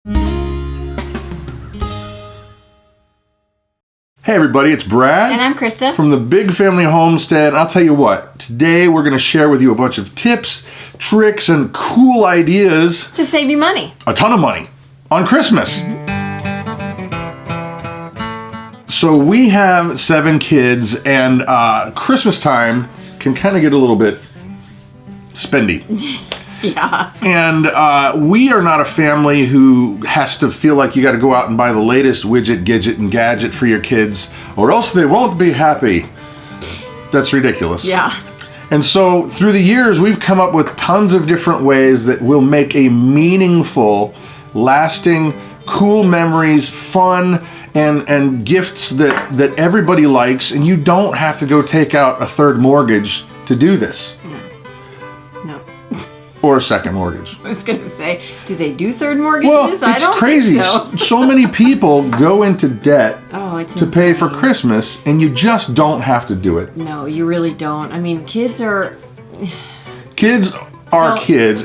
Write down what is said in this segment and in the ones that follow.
Hey everybody, it's Brad. And I'm Christa. From the Big Family Homestead. I'll tell you what, today we're going to share with you a bunch of tips, tricks, and cool ideas. To save you money. A ton of money. On Christmas. So we have 7 kids, and Christmas time can kind of get a little bit spendy. Yeah. And we are not a family who has to feel like you got to go out and buy the latest widget, gadget, and gadget for your kids, or else they won't be happy. That's ridiculous. Yeah. And so through the years, we've come up with tons of different ways that will make a meaningful, lasting, cool memories, fun, and gifts that everybody likes, and you don't have to go take out a third mortgage to do this. No. Or a second mortgage. I was going to say, do they do third mortgages? Well, it's I don't crazy. think so. So many people go into debt It's to pay for insane. Christmas, and you just don't have to do it. No, you really don't. I mean, kids are Kids,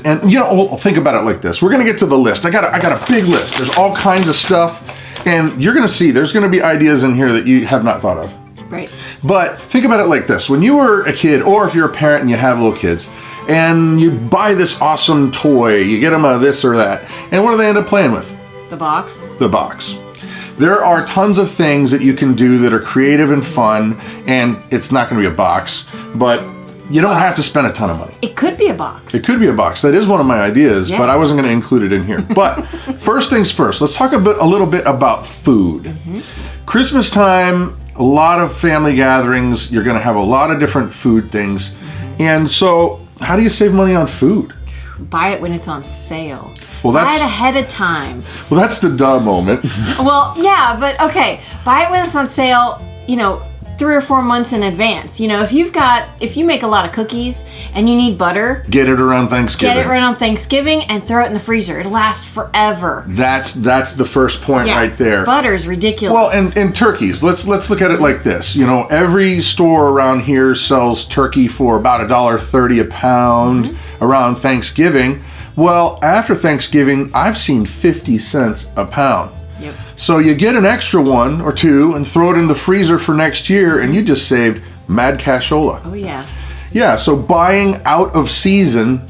and you know, well, think about it like this. We're gonna get to the list. I got a big list. There's all kinds of stuff, and you're gonna see there's gonna be ideas in here that you have not thought of. right. But think about it like this. When you were a kid, or if you're a parent and you have little kids, and you buy this awesome toy, you get them a this or that, and what do they end up playing with? The box. The box. There are tons of things that you can do that are creative and fun, and it's not going to be a box, but you don't have to spend a ton of money. It could be a box. It could be a box. That is one of my ideas, Yes. but I wasn't going to include it in here. But first things first, let's talk a little bit about food. Christmas time, a lot of family gatherings, you're going to have a lot of different food things. And so, how do you save money on food? Buy it when it's on sale. Well, Buy it ahead of time. Well, that's the duh moment. Well, yeah, but okay. Buy it when it's on sale, 3 or 4 months in advance. If you make a lot of cookies and you need butter, Get it around Thanksgiving. get it right on Thanksgiving and throw it in the freezer. It'll last forever. That's the first point right there. Butter's ridiculous. Well, and turkeys. Let's look at it like this. Every store around here sells turkey for about $1.30 a pound around Thanksgiving. Well, after Thanksgiving, I've seen 50 cents a pound. Yep. So you get an extra one or two and throw it in the freezer for next year, and you just saved mad cashola. Oh yeah. Yeah, so buying out of season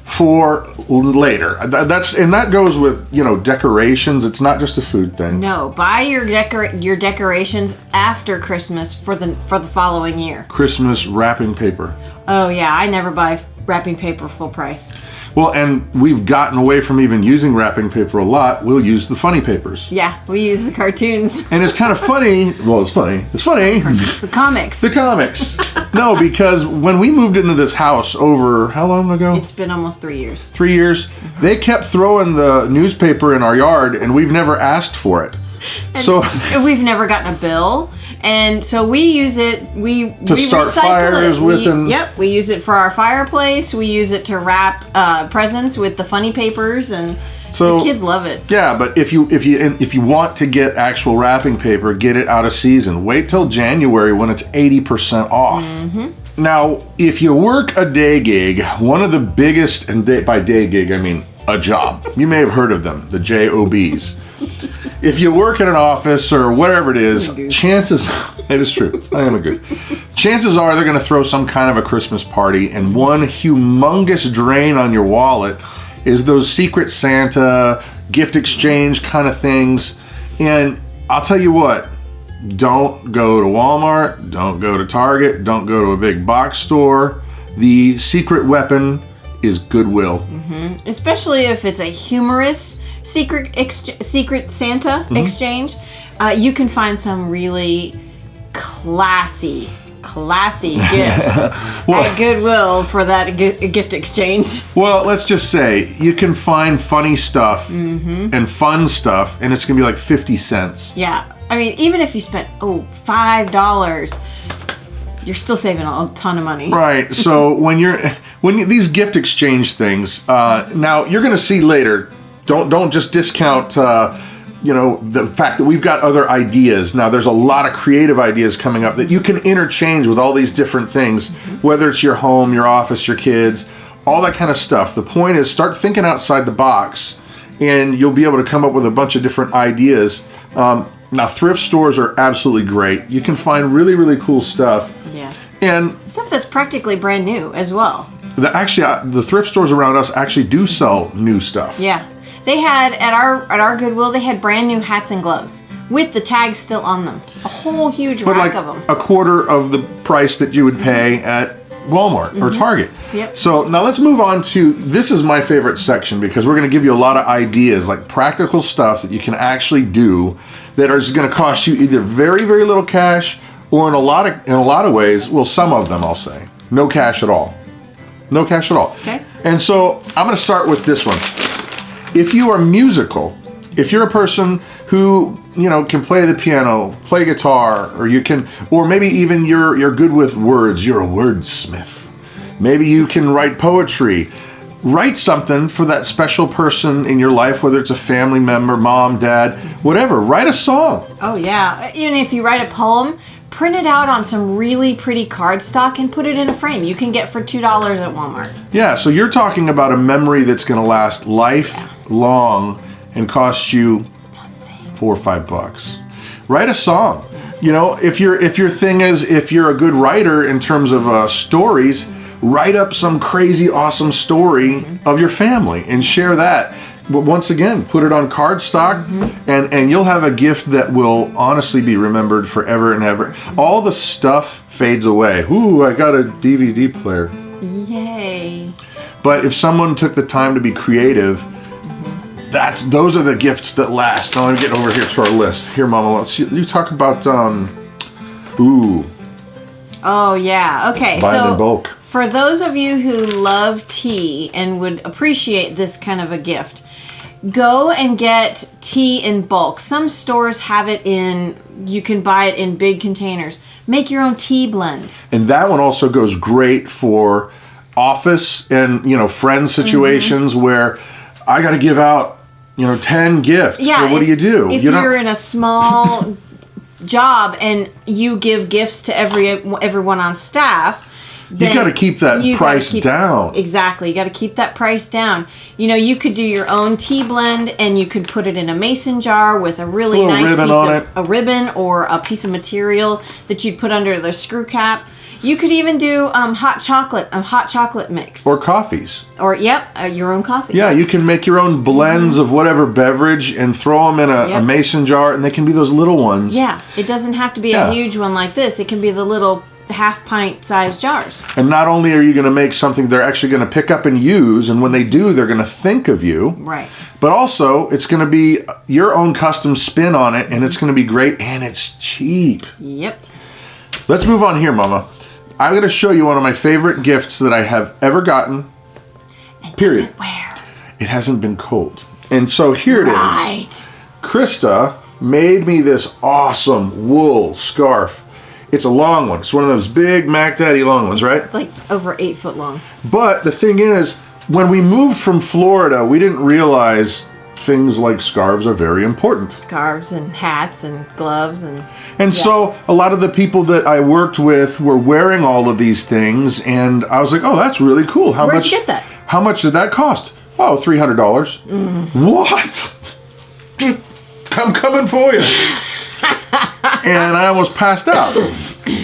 for later. That goes with decorations. It's not just a food thing. No, buy your decorations after Christmas for the following year. Christmas wrapping paper. Oh yeah, I never buy wrapping paper full price. Well, and we've gotten away from even using wrapping paper a lot. We'll use the funny papers. Yeah, we use the cartoons. And it's kind of funny. Well, it's funny. It's funny. It's the comics. The comics. No, because when we moved into this house over, how long ago? It's been almost 3 years. 3 years. They kept throwing the newspaper in our yard, and we've never asked for it. And we've never gotten a bill, and so we use it. We start recycle fires it. with. Yep, we use it for our fireplace. We use it to wrap presents with the funny papers, and the kids love it. Yeah, but if you want to get actual wrapping paper, get it out of season. Wait till January when it's 80% off. Now, if you work a day gig, one of the biggest, and by day gig I mean a job. You may have heard of them, the JOBs. If you work at an office or whatever it is, chances, it is true, I am a good. Chances are they're gonna throw some kind of a Christmas party, and one humongous drain on your wallet is those Secret Santa, gift exchange kind of things. And I'll tell you what, don't go to Walmart, don't go to Target, don't go to a big box store. The secret weapon is Goodwill. Especially if it's a humorous Secret Santa exchange. You can find some really classy gifts at Goodwill for that gift exchange. Well, let's just say you can find funny stuff and fun stuff, and it's gonna be like 50 cents. Yeah, I mean, even if you spent $5, you're still saving a ton of money. Right. So these gift exchange things, now you're gonna see later. Don't just discount. The fact that we've got other ideas. Now there's a lot of creative ideas coming up that you can interchange with all these different things, whether it's your home, your office, your kids, all that kind of stuff. The point is, start thinking outside the box and you'll be able to come up with a bunch of different ideas. Now, thrift stores are absolutely great. You can find really, really cool stuff. Yeah. And stuff that's practically brand new as well. Actually, the thrift stores around us actually do sell new stuff. Yeah. They had, at our Goodwill, they had brand new hats and gloves with the tags still on them. A whole huge rack of them. A quarter of the price that you would pay at Walmart or Target. Yep. So now let's move on to, this is my favorite section because we're going to give you a lot of ideas, like practical stuff that you can actually do that is going to cost you either very, very little cash or in a lot of ways, well, some of them I'll say, no cash at all. No cash at all. Okay. And so I'm going to start with this one. If you are musical, if you're a person who, you know, can play the piano, play guitar, or maybe even you're good with words, you're a wordsmith. Maybe you can write poetry. Write something for that special person in your life, whether it's a family member, mom, dad, whatever. Write a song. Oh yeah, even if you write a poem, print it out on some really pretty cardstock and put it in a frame. You can get for $2 at Walmart. Yeah, so you're talking about a memory that's going to last lifelong and cost you $4 or $5. Write a song. You know, if your thing is, if you're a good writer in terms of stories, write up some crazy awesome story of your family and share that. But once again, put it on cardstock, and you'll have a gift that will honestly be remembered forever and ever. All the stuff fades away. Ooh, I got a DVD player. Yay. But if someone took the time to be creative, those are the gifts that last. Now let me get over here to our list. Here, Mama, you talk about Oh yeah. Okay. Buy it in bulk. For those of you who love tea and would appreciate this kind of a gift, go and get tea in bulk. Some stores have it you can buy it in big containers. Make your own tea blend. And that one also goes great for office and, you know, friend situations where I got to give out, you know, 10 gifts. Yeah. So what do you do? If you're in a small job and you give gifts to everyone on staff, you got to keep that price down. Exactly. You got to keep that price down. You know, you could do your own tea blend and you could put it in a mason jar with a really nice piece of a ribbon or a piece of material that you'd put under the screw cap. You could even do hot chocolate mix. Or coffees. Or, your own coffee. Yeah, you can make your own blends of whatever beverage and throw them in a mason jar, and they can be those little ones. Yeah, it doesn't have to be a huge one like this. It can be the little half-pint size jars. And not only are you going to make something they're actually going to pick up and use, and when they do, they're going to think of you. Right. But also, it's going to be your own custom spin on it, and it's going to be great, and it's cheap. Yep. Let's move on here, Mama. I'm going to show you one of my favorite gifts that I have ever gotten. And period. Does it wear? It hasn't been cold. And so here it is. Right. Christa made me this awesome wool scarf. It's a long one. It's one of those big Mac Daddy long ones, right? It's like over 8 foot long. But the thing is, when we moved from Florida, we didn't realize things like scarves are very important. Scarves and hats and gloves and so a lot of the people that I worked with were wearing all of these things, and I was like, oh, that's really cool. Where'd you get that? How much did that cost? Oh, $300. What? I'm coming for you. And I almost passed out.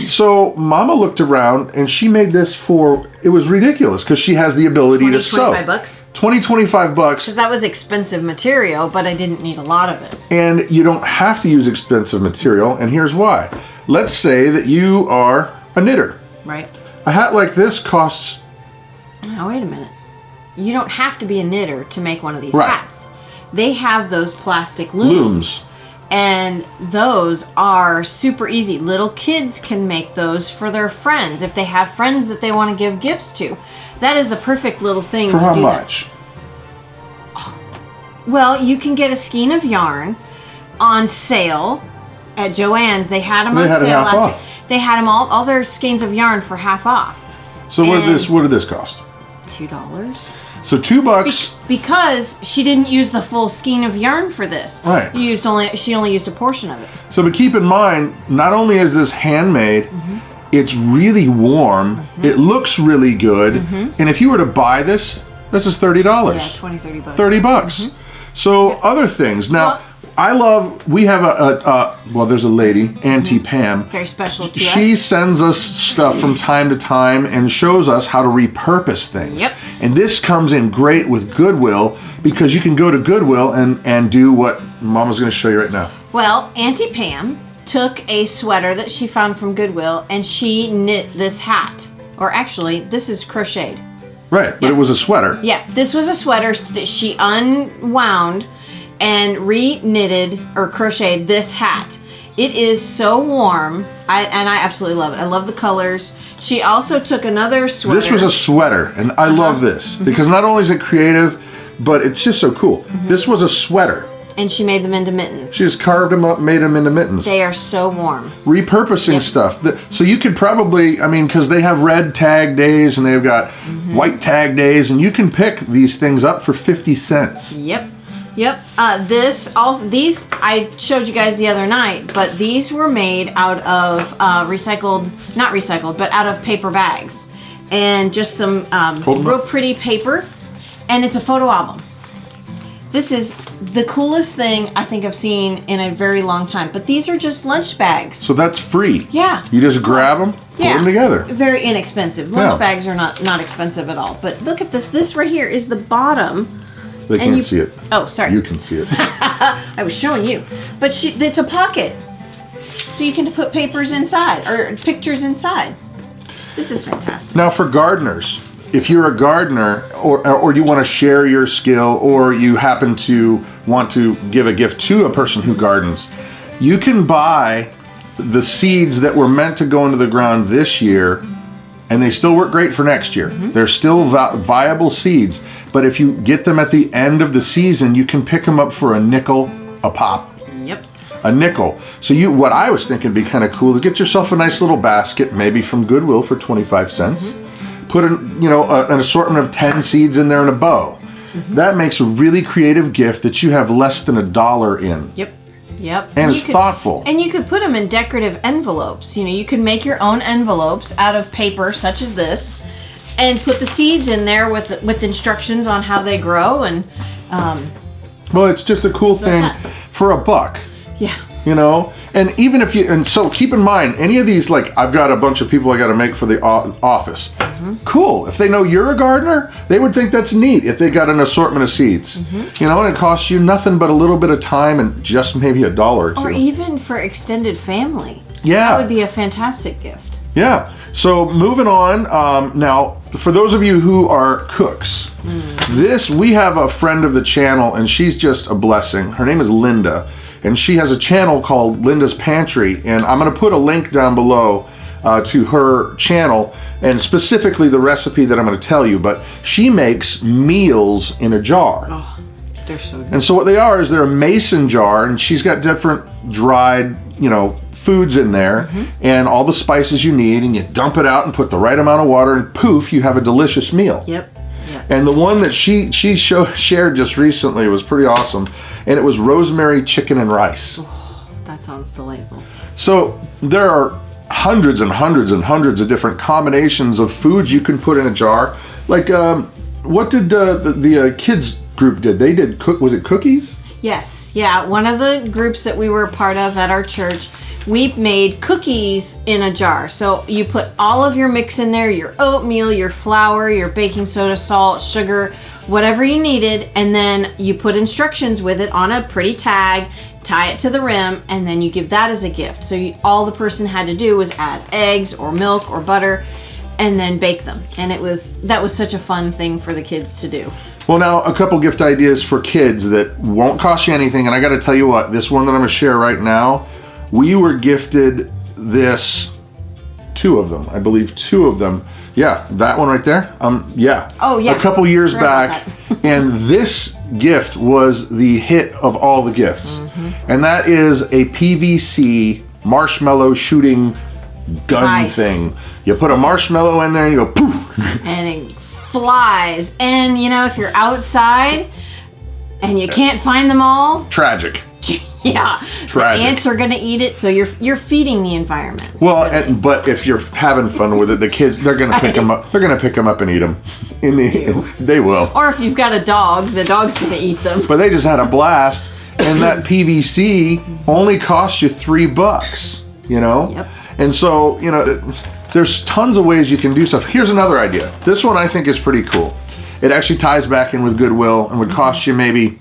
So Mama looked around and she made this it was ridiculous because she has the ability to sew. $25? $25. Because that was expensive material, but I didn't need a lot of it. And you don't have to use expensive material, and here's why. Let's say that you are a knitter. Right. A hat like this costs... Now, wait a minute. You don't have to be a knitter to make one of these hats. They have those plastic looms. And those are super easy. Little kids can make those for their friends if they have friends that they want to give gifts to. That is a perfect little thing to do. For how much? Well, you can get a skein of yarn on sale at Joann's. They had them on sale last week. They had them all their skeins of yarn for half off. So what did this cost? $2. So $2. Because she didn't use the full skein of yarn for this. Right. She only used a portion of it. So, but keep in mind, not only is this handmade, it's really warm. It looks really good. And if you were to buy this is $30. Yeah, $20, $30. $30. So other things. Now, we have well, there's a lady, Auntie Pam. Very special to She us. sends us stuff from time to time and shows us how to repurpose things. Yep. And this comes in great with Goodwill because you can go to Goodwill and do what Mama's going to show you right now. Well, Auntie Pam took a sweater that she found from Goodwill and she knit this hat. Or actually, this is crocheted. Right, but it was a sweater. Yeah, this was a sweater that she unwound and re-knitted or crocheted this hat. It is so warm, and I absolutely love it. I love the colors. She also took another sweater. This was a sweater, and I love this because not only is it creative, but it's just so cool. This was a sweater. And she made them into mittens. She just carved them up, made them into mittens. They are so warm. Repurposing stuff. So you could probably, I mean, because they have red tag days and they've got white tag days, and you can pick these things up for 50 cents. Yep. These I showed you guys the other night, but these were made out of not recycled, but out of paper bags. And just some real pretty paper. And it's a photo album. This is the coolest thing I think I've seen in a very long time. But these are just lunch bags. So that's free. Yeah. You just grab them, put them together. Very inexpensive. Lunch bags are not expensive at all. But look at this. This right here is the bottom. They can't see it. Oh, sorry. You can see it. I was showing you. But it's a pocket. So you can put papers inside or pictures inside. This is fantastic. Now for gardeners, if you're a gardener or you want to share your skill or you happen to want to give a gift to a person who gardens, you can buy the seeds that were meant to go into the ground this year and they still work great for next year. They're still viable seeds, but if you get them at the end of the season, you can pick them up for a nickel a pop. Yep. A nickel. So what I was thinking would be kind of cool is get yourself a nice little basket, maybe from Goodwill for 25 cents. Put an assortment of 10 seeds in there in a bow. That makes a really creative gift that you have less than $1 in. Yep. And it's thoughtful. And you could put them in decorative envelopes. You could make your own envelopes out of paper such as this and put the seeds in there with instructions on how they grow and well, it's just a cool thing for $1. Yeah. And even if and so keep in mind, any of these, like I've got a bunch of people I got to make for the office. Cool. If they know you're a gardener, they would think that's neat if they got an assortment of seeds. And it costs you nothing but a little bit of time and just maybe $1 or $2. Or even for extended family. Yeah. That would be a fantastic gift. Yeah. So moving on, now for those of you who are cooks, we have a friend of the channel and she's just a blessing. Her name is Linda. And she has a channel called Linda's Pantry, and I'm going to put a link down below to her channel, and specifically the recipe that I'm going to tell you, but she makes meals in a jar. Oh, they're so good. And so what they are is they're a mason jar, and she's got different dried, foods in there, and all the spices you need, and you dump it out and put the right amount of water, and poof, you have a delicious meal. Yep. And the one that she shared just recently was pretty awesome, and it was rosemary chicken and rice. Oh, that sounds delightful. So there are hundreds and hundreds and hundreds of different combinations of foods you can put in a jar. Like, what did the kids group did? They did was it cookies? Yes, yeah. One of the groups that we were a part of at our church, we made cookies in a jar. So you put all of your mix in there, your oatmeal, your flour, your baking soda, salt, sugar, whatever you needed, and then you put instructions with it on a pretty tag, tie it to the rim, and then you give that as a gift. So all the person had to do was add eggs or milk or butter and then bake them. And that was such a fun thing for the kids to do. Well, now a couple gift ideas for kids that won't cost you anything, and I got to tell you what, this one that I'm going to share right now, we were gifted this, 2 of them, I believe 2 of them. Yeah, that one right there. Yeah. Oh yeah. A couple years back, and this gift was the hit of all the gifts, and that is a PVC marshmallow shooting gun thing. You put a marshmallow in there, and you go poof, and it flies. And if you're outside and you can't find them all, tragic. Yeah, Tragic. the ants are going to eat it, so you're feeding the environment. Well, but if you're having fun with it, the kids, they're going to pick them up. They're going to pick them up and eat them. They will. Or if you've got a dog, the dog's going to eat them. But they just had a blast, and that PVC only cost you $3, you know? Yep. And so, you know, there's tons of ways you can do stuff. Here's another idea. This one I think is pretty cool. It actually ties back in with Goodwill and would cost you maybe,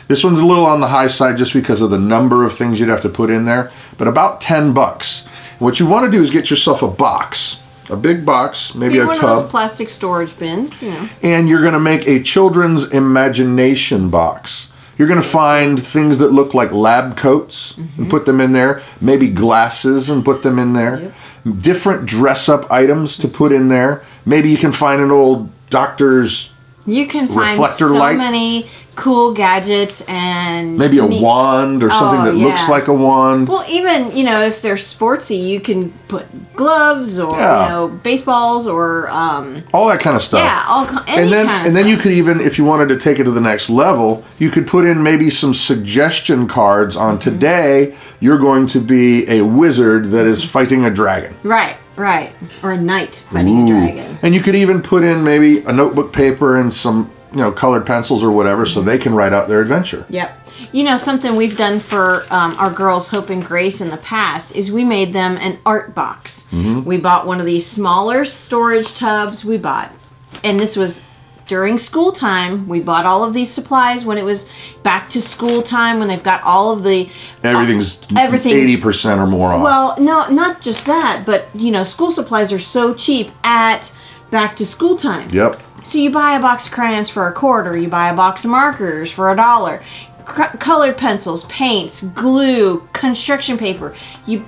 this one's a little on the high side just because of the number of things you'd have to put in there, but about $10. What you want to do is get yourself a box, a big box, maybe a one tub. of those plastic storage bins, you know. And you're going to make a children's imagination box. You're going to find things that look like lab coats and put them in there, maybe glasses and put them in there, different dress-up items to put in there. Maybe you can find an old doctor's You can find reflector so light. many cool gadgets and Maybe a wand or something that looks like a wand. Well, even, you know, if they're sportsy, you can put gloves or, you know, baseballs or all that kind of stuff. Yeah, and then you could even, if you wanted to take it to the next level, you could put in maybe some suggestion cards on today you're going to be a wizard that is fighting a dragon. Right. Or a knight fighting a dragon. And you could even put in maybe a notebook paper and some, you know, colored pencils or whatever so they can write out their adventure. Yep. You know, something we've done for our girls, Hope and Grace, in the past is we made them an art box. We bought one of these smaller storage tubs. And this was during school time. We bought all of these supplies when it was back to school time, when they've got all of the... Everything's 80% or more off. Well, no, not just that, but, you know, school supplies are so cheap at back to school time. Yep. So you buy a box of crayons for $1, you buy a box of markers for $1, colored pencils, paints, glue, construction paper,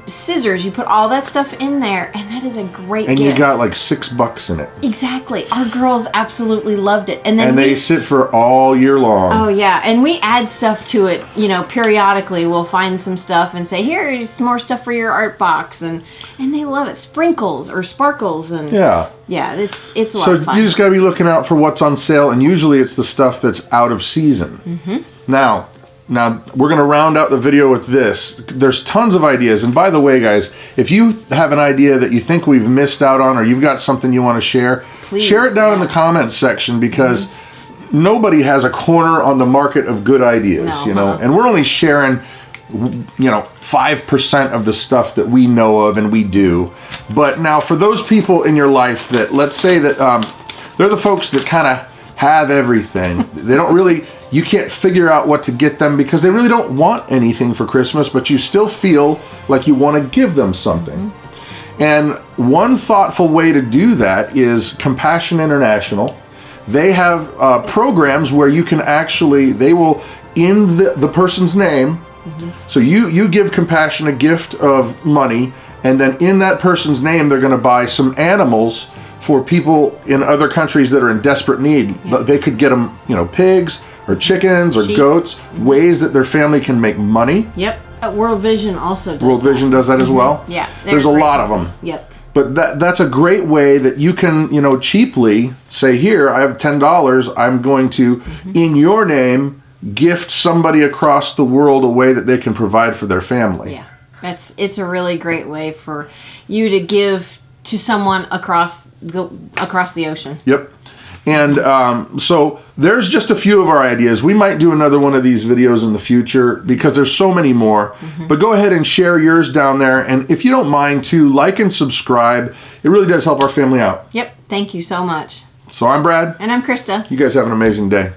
scissors, you put all that stuff in there, and that is a great gift. And you got like $6 in it. Exactly. Our girls absolutely loved it. And then they sit for all year long. Oh yeah, and we add stuff to it, you know, periodically. We'll find some stuff and say, here's more stuff for your art box, and they love it. Sprinkles or sparkles and yeah, it's a lot of fun. So you just got to be looking out for what's on sale, and usually it's the stuff that's out of season. Now we're going to round out the video with this. There's tons of ideas, and by the way, guys, if you have an idea that you think we've missed out on, or you've got something you want to share, share it down in the comments section, because nobody has a corner on the market of good ideas, you know, and we're only sharing, you know, 5% of the stuff that we know of and we do. But now for those people in your life that, let's say that they're the folks that kind of have everything, they don't really, you can't figure out what to get them because they really don't want anything for Christmas, but you still feel like you want to give them something. And one thoughtful way to do that is Compassion International. They have programs where you can actually, they will, in the person's name, so you give Compassion a gift of money, and then in that person's name, they're going to buy some animals for people in other countries that are in desperate need. They could get them, you know, pigs or chickens or goats, ways that their family can make money. Yep. World Vision also does World Vision does that as well? Yeah. There's a lot of them. Yep. But that's a great way that you can, you know, cheaply say, here, I have $10. I'm going to, in your name, gift somebody across the world a way that they can provide for their family. Yeah. It's a really great way for you to give to someone across the ocean. Yep. And so there's just a few of our ideas. We might do another one of these videos in the future because there's so many more. But go ahead and share yours down there. And if you don't mind to like and subscribe, it really does help our family out. Yep. Thank you so much. So I'm Brad. And I'm Krista. You guys have an amazing day.